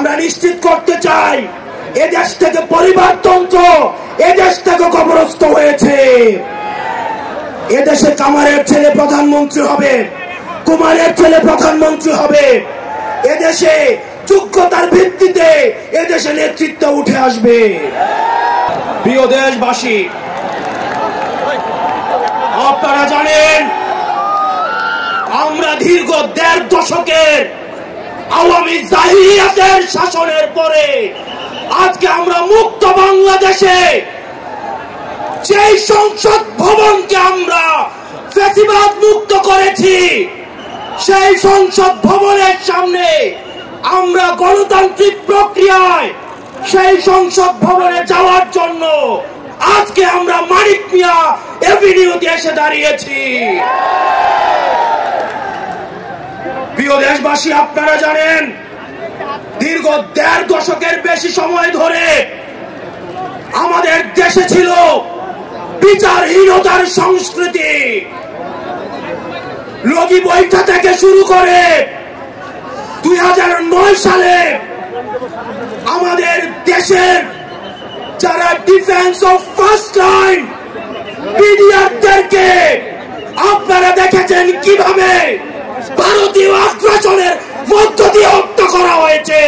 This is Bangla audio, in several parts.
আমরা নিশ্চিত করতে চাই এদেশ থেকে পরিবারতন্ত্র এদেশ থেকে কবরস্থ হয়েছে। এদেশে কামারের ছেলে প্রধানমন্ত্রী হবে, কুমারের ছেলে প্রধানমন্ত্রী হবে। এদেশে যোগ্যতার ভিত্তিতে এদেশে নেতৃত্ব উঠে আসবে। প্রিয় দেশবাসী, আপনারা জানেন আমরা দীর্ঘ ১.৫ দশকের আওয়ামী জাহিলিয়াতের শাসনের পরে আজকে আমরা মুক্ত বাংলাদেশে যেই সংসদ ভবনকে আমরা ফ্যাসিবাদ মুক্ত করেছি, সেই সংসদ ভবনের সামনে আমরা গণতান্ত্রিক প্রক্রিয়ায় সেই সংসদ ভবনে যাওয়ার জন্য আজকে আমরা মানিক মিয়া এভিনিউতে এসে দাঁড়িয়েছি। প্রিয় দেশবাসী, আপনারা জানেন দীর্ঘ ১.৫ দশকের বেশি সময় ধরে আমাদের দেশে ছিল বিচারহীনতার সংস্কৃতি। লগি বৈঠা থেকে শুরু করে ২০০৯ সালে আমাদের দেশের যারা ডিফেন্স অফ ফার্স্ট লাইন পিডিআরদেরকে আপনারা দেখেছেন কিভাবে ভারতীয় আগ্রাসনের মধ্য দিয়ে হত্যা করা হয়েছে।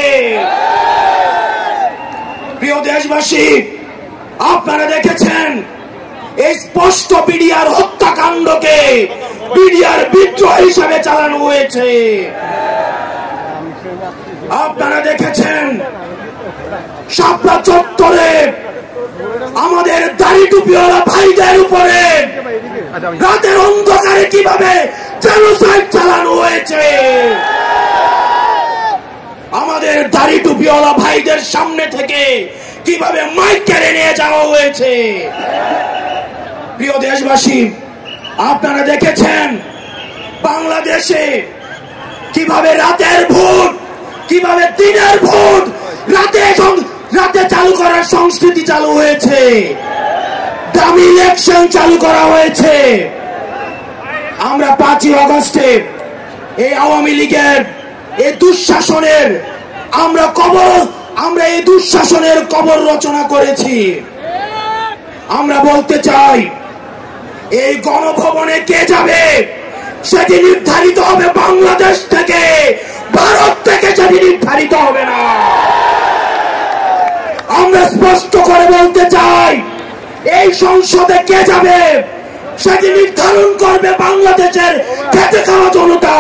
প্রিয় দেশবাসী, আপনারা দেখেছেন এই স্পষ্ট বিডিআর হত্যাকাণ্ডকে বিডিআর বিদ্রোহ হিসাবে চালানো হয়েছে। আপনারা দেখেছেন শাপলা চত্বরে আমাদের দাড়ি টুপিওয়ালা ভাইদের উপরে রাতের অন্ধকারে কিভাবে জেনোসাইড চালানো হয়েছে। আমাদের দাড়ি টুপিওয়ালা ভাইদের সামনে থেকে কিভাবে মাইক কেড়ে নিয়ে যাওয়া হয়েছে। প্রিয় দেশবাসী, আপনারা দেখেছেন বাংলাদেশে কিভাবে রাতের ভোট, কিভাবে দিনের ভোট রাতে চালু করার সংস্কৃতি চালু হয়েছে, দামি ইলেকশন চালু করা হয়েছে। আমরা ৫ই আগস্টে এই আওয়ামী লীগের এই দুঃশাসনের আমরা এই দুঃশাসনের কবর রচনা করেছি। আমরা বলতে চাই এই গণভবনে কে যাবে সেটি নির্ধারিত হবে বাংলাদেশ থেকে, ভারত থেকে সেটি নির্ধারিত হবে না। আমরা স্পষ্ট করে বলতে চাই এই সংসদে কে যাবে সেটি নির্ধারণ করবে বাংলাদেশের খেটে খাওয়া জনতা।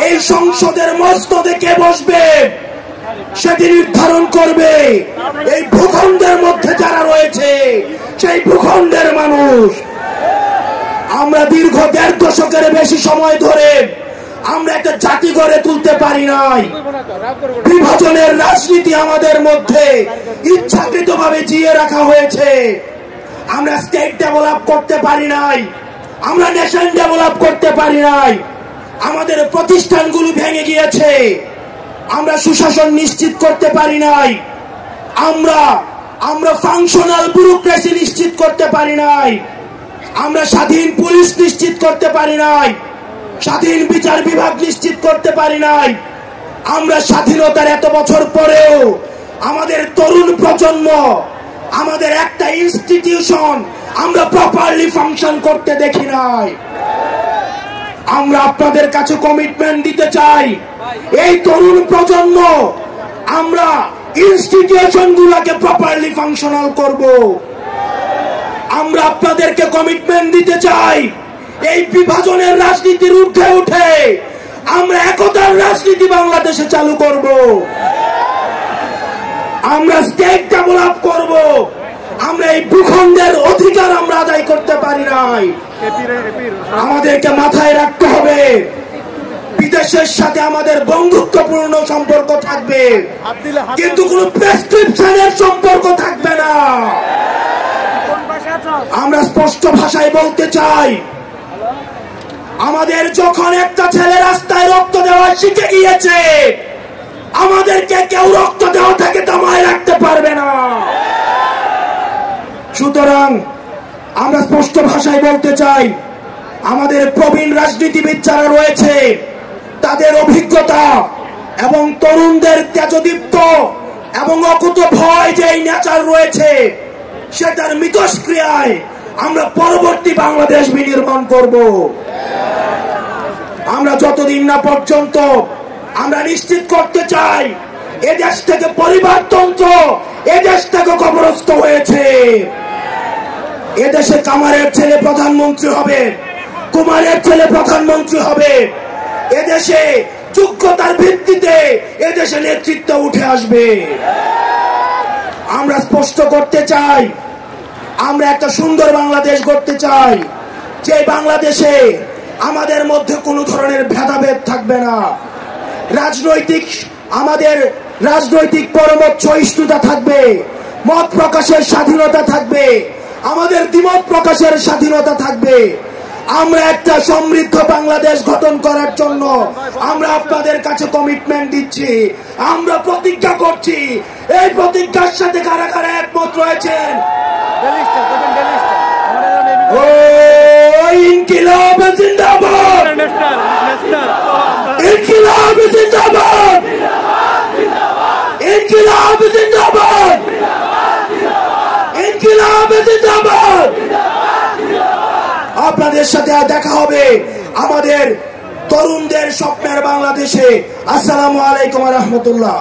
এই সংসদের মসনদে কে বসবে সেটি নির্ধারণ করবে এই ভূখণ্ডের মধ্যে যারা রয়েছে সেই ভূখণ্ডের মানুষ। আমরা দীর্ঘ ১.৫ দশকের বেশি সময় ধরে আমরা একটা জাতি গড়ে তুলতে পারি নাই। বিভাজনের রাজনীতি আমাদের মধ্যে ইচ্ছাকৃতভাবে জিয়ে রাখা হয়েছে। আমরা স্টেট ডেভেলপ করতে পারি নাই, আমরা নেশন ডেভেলপ করতে পারি নাই। আমাদের প্রতিষ্ঠানগুলো ভেঙে গিয়েছে, আমরা সুশাসন নিশ্চিত করতে পারি নাই, আমরা ফাংশনাল ব্যুরোক্রেসি নিশ্চিত করতে পারি নাই, আমরা স্বাধীন পুলিশ নিশ্চিত করতে পারি নাই, স্বাধীন বিচার বিভাগ নিশ্চিত করতে পারি নাই। আমরা স্বাধীনতার এত বছর পরেও আমাদের তরুণ প্রজন্ম, আমাদের একটা ইনস্টিটিউশন আমরা প্রপারলি ফাংশন করতে দেখি নাই। আমরা আপনাদের কাছে কমিটমেন্ট দিতে চাই, এই তরুণ প্রজন্ম আমরা ইনস্টিটিউশন গুলাকে প্রপারলি ফাংশনাল করব। আমরা আপনাদেরকে কমিটমেন্ট দিতে চাই, এই বিভাজনের রাজনীতির ঊর্ধ্বে উঠে আমরা একতার রাজনীতি বাংলাদেশে চালু করব। আমরা স্টেট ডেভেলপ করব। আমরা এই ভূখণ্ডের অধিকার আমরা আদায় করতে পারি নাই। আমাদেরকে মাথায় রাখতে হবে বিদেশের সাথে আমাদের বন্ধুত্বপূর্ণ সম্পর্ক থাকবে, কিন্তু কোন প্রেসক্রিপশনের সম্পর্ক থাকবে না। আমরা স্পষ্ট ভাষায় বলতে চাই, আমাদের যখন একটা ছেলে রাস্তায় রক্ত দেওয়া শিখে গিয়েছে, আমাদেরকে কেউ রক্ত দেওয়া থেকে দমায় রাখতে পারবে না। সুতরাং আমরা স্পষ্ট ভাষায় বলতে চাই, আমাদের প্রবীণ রাজনীতিবিদ যারা রয়েছে তাদের অভিজ্ঞতা, এবং তরুণদের তেজদীপ্ত এবং অকুত ভয় যে নেচার রয়েছে, সেটার মিথস্ক্রিয়ায় আমরা পরবর্তী বাংলাদেশ বিনির্মাণ করব। আমরা যতদিন না পর্যন্ত আমরা নিশ্চিত করতে চাই এদেশ থেকে পরিবারতন্ত্র, এদেশ থেকে কবরস্থ হয়েছে। এদেশে কামারের ছেলে প্রধানমন্ত্রী হবে, কুমারের ছেলে প্রধানমন্ত্রী হবে। এদেশে যোগ্যতার ভিত্তিতে এদেশে নেতৃত্ব উঠে আসবে। আমরা স্পষ্ট করতে চাই, আমরা একটা সুন্দর বাংলাদেশ গড়তে চাই, যে বাংলাদেশে আমাদের মধ্যে কোনো ধরনের ভেদাভেদ থাকবে না। আমাদের রাজনৈতিক পরমত সহিষ্ণুতা থাকবে, মত প্রকাশের স্বাধীনতা থাকবে, আমাদের দ্বিমত প্রকাশের স্বাধীনতা থাকবে। আমরা একটা সমৃদ্ধ বাংলাদেশ গঠন করার জন্য আমরা আপনাদের কাছে কমিটমেন্ট দিচ্ছি, আমরা প্রতিজ্ঞা করছি। এই প্রতিজ্ঞার সাথে কারা কারা একমত রয়েছেন? ইনকিলাব জিন্দাবাদ, ইনকিলাব জিন্দাবাদ, ইনকিলাব জিন্দাবাদ, ইনকিলাব জিন্দাবাদ। আপনাদের সাথে দেখা হবে আমাদের তরুণদের স্বপ্নের বাংলাদেশে। আসসালামু আলাইকুম ওয়া রাহমাতুল্লাহ।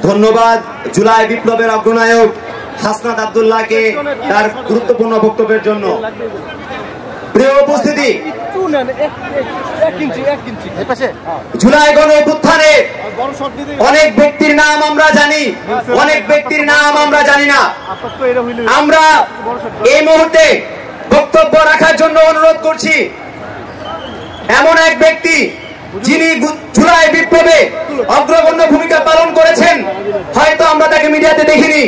ধন্যবাদ জুলাই বিপ্লবের অগ্রনায়ক হাসনাত আব্দুল্লাহকে তার গুরুত্বপূর্ণ বক্তব্যের জন্য। প্রিয় উপস্থিতি, জুলাই গণ অভ্যুত্থানে অনেক ব্যক্তির নাম আমরা জানি, অনেক ব্যক্তির নাম আমরা জানি না। আমরা এই মুহূর্তে বক্তব্য রাখার জন্য অনুরোধ করছি এমন এক ব্যক্তি যিনি জুলাই বিপ্লবে অগ্রগণ্য ভূমিকা পালন করেছেন। হয়তো আমরা তাকে মিডিয়াতে দেখিনি,